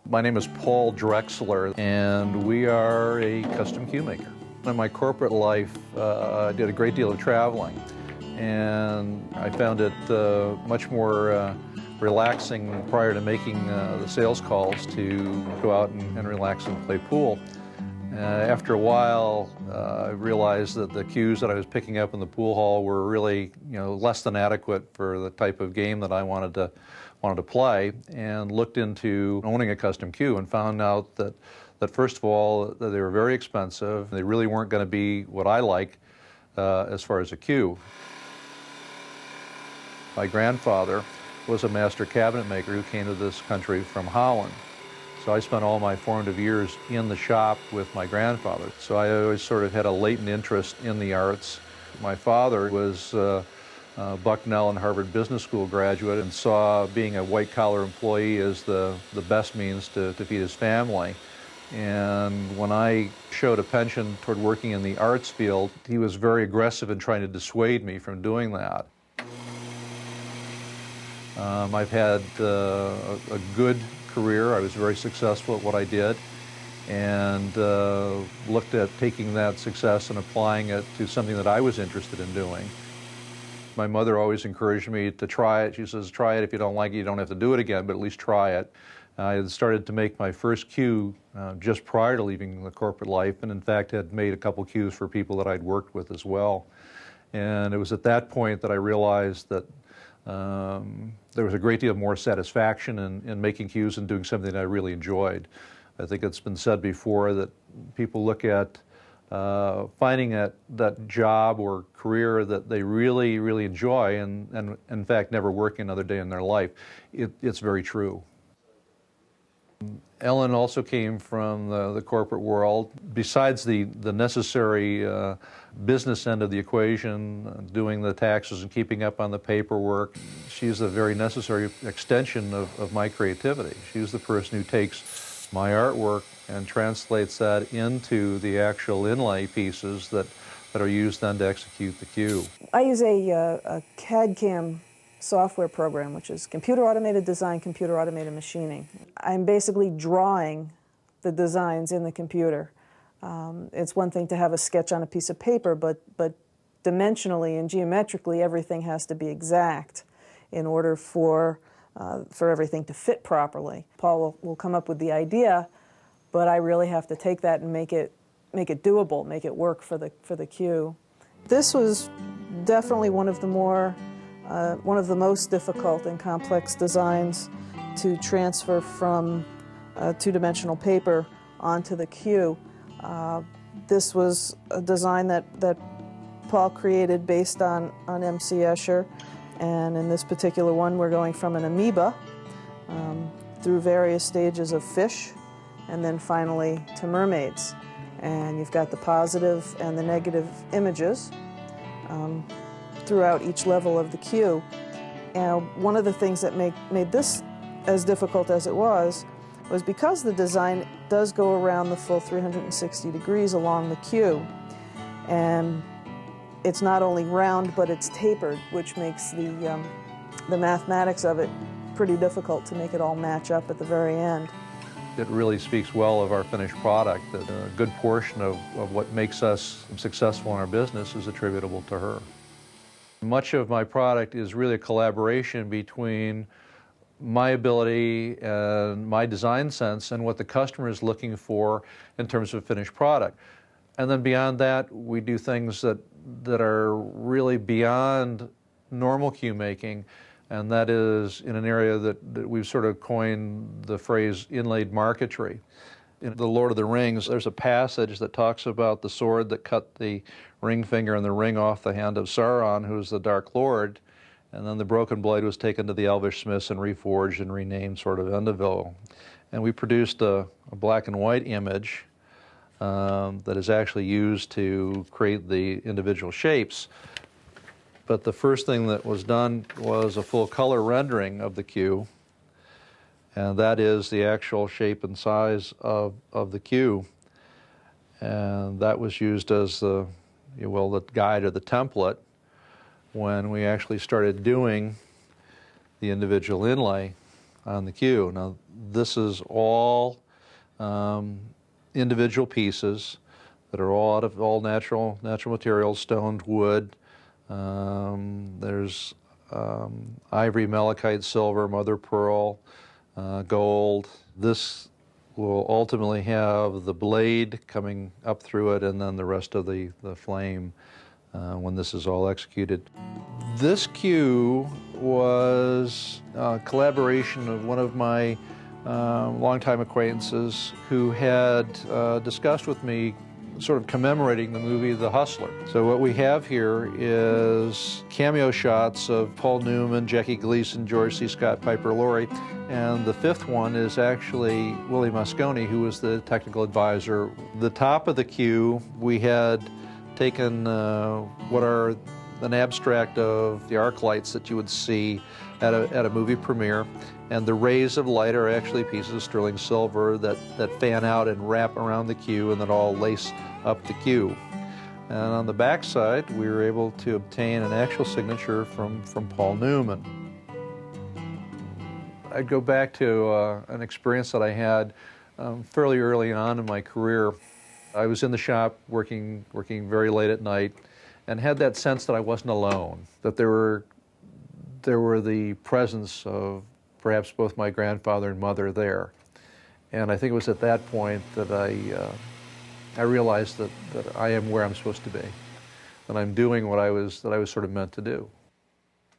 My name is Paul Drexler, and we are a custom cue maker. In my corporate life, I did a great deal of traveling, and I found it much more relaxing prior to making the sales calls to go out and relax and play pool. After a while, I realized that the cues that I was picking up in the pool hall were really, less than adequate for the type of game that I wanted to play, and looked into owning a custom cue and found out that first of all, that they were very expensive. They really weren't going to be what I like as far as a cue. My grandfather was a master cabinet maker who came to this country from Holland. So I spent all my formative years in the shop with my grandfather. So I always sort of had a latent interest in the arts. My father was Bucknell and Harvard Business School graduate and saw being a white-collar employee as the best means to feed his family. And when I showed a penchant toward working in the arts field, he was very aggressive in trying to dissuade me from doing that. I've had a good career. I was very successful at what I did, and looked at taking that success and applying it to something that I was interested in doing. My mother always encouraged me to try it. She says, try it. If you don't like it, you don't have to do it again, but at least try it. I had started to make my first cue just prior to leaving the corporate life, and in fact had made a couple cues for people that I'd worked with as well. And it was at that point that I realized that there was a great deal more satisfaction in making cues and doing something that I really enjoyed. I think it's been said before that people look at finding that job or career that they really, really enjoy and in fact never work another day in their life. It's very true. Ellen also came from the corporate world. Besides the necessary business end of the equation, doing the taxes and keeping up on the paperwork, she's a very necessary extension of my creativity. She's the person who takes my artwork and translates that into the actual inlay pieces that are used then to execute the cue. I use a CAD/CAM software program, which is computer automated design, computer automated machining. I'm basically drawing the designs in the computer. It's one thing to have a sketch on a piece of paper, but dimensionally and geometrically everything has to be exact in order for everything to fit properly. Paul will come up with the idea, but I really have to take that and make it doable, make it work for the cue. This was definitely one of the most difficult and complex designs to transfer from two-dimensional paper onto the cue. This was a design that Paul created based on M.C. Escher, and in this particular one we're going from an amoeba through various stages of fish and then finally to mermaids. And you've got the positive and the negative images throughout each level of the cue. And one of the things that made this as difficult as it was because the design does go around the full 360 degrees along the cue. And it's not only round, but it's tapered, which makes the mathematics of it pretty difficult to make it all match up at the very end. It really speaks well of our finished product, that a good portion of what makes us successful in our business is attributable to her. Much of my product is really a collaboration between my ability and my design sense and what the customer is looking for in terms of finished product. And then beyond that, we do things that are really beyond normal cue making, and that is in an area that we've sort of coined the phrase inlaid marquetry. In The Lord of the Rings, there's a passage that talks about the sword that cut the ring finger and the ring off the hand of Sauron, who's the Dark Lord, and then the broken blade was taken to the Elvish smiths and reforged and renamed sort of Endiville. And we produced a black and white image that is actually used to create the individual shapes. But the first thing that was done was a full color rendering of the cue, and that is the actual shape and size of the cue. And that was used as the guide or the template when we actually started doing the individual inlay on the cue. Now, This is all individual pieces that are all out of all natural materials, stoned wood. There's ivory, malachite, silver, mother pearl, gold. This will ultimately have the blade coming up through it and then the rest of the flame when this is all executed. This cue was a collaboration of one of my longtime acquaintances who had discussed with me sort of commemorating the movie The Hustler. So what we have here is cameo shots of Paul Newman, Jackie Gleason, George C. Scott, Piper Laurie, and the fifth one is actually Willie Moscone, who was the technical advisor. The top of the cue, we had taken what are an abstract of the arc lights that you would see at a movie premiere, and the rays of light are actually pieces of sterling silver that fan out and wrap around the cue and then all lace up the cue. And on the back side, we were able to obtain an actual signature from Paul Newman. I'd go back to an experience that I had fairly early on in my career. I was in the shop working very late at night and had that sense that I wasn't alone, that there were the presence of perhaps both my grandfather and mother there. And I think it was at that point that I realized that I am where I'm supposed to be, that I'm doing what I was sort of meant to do.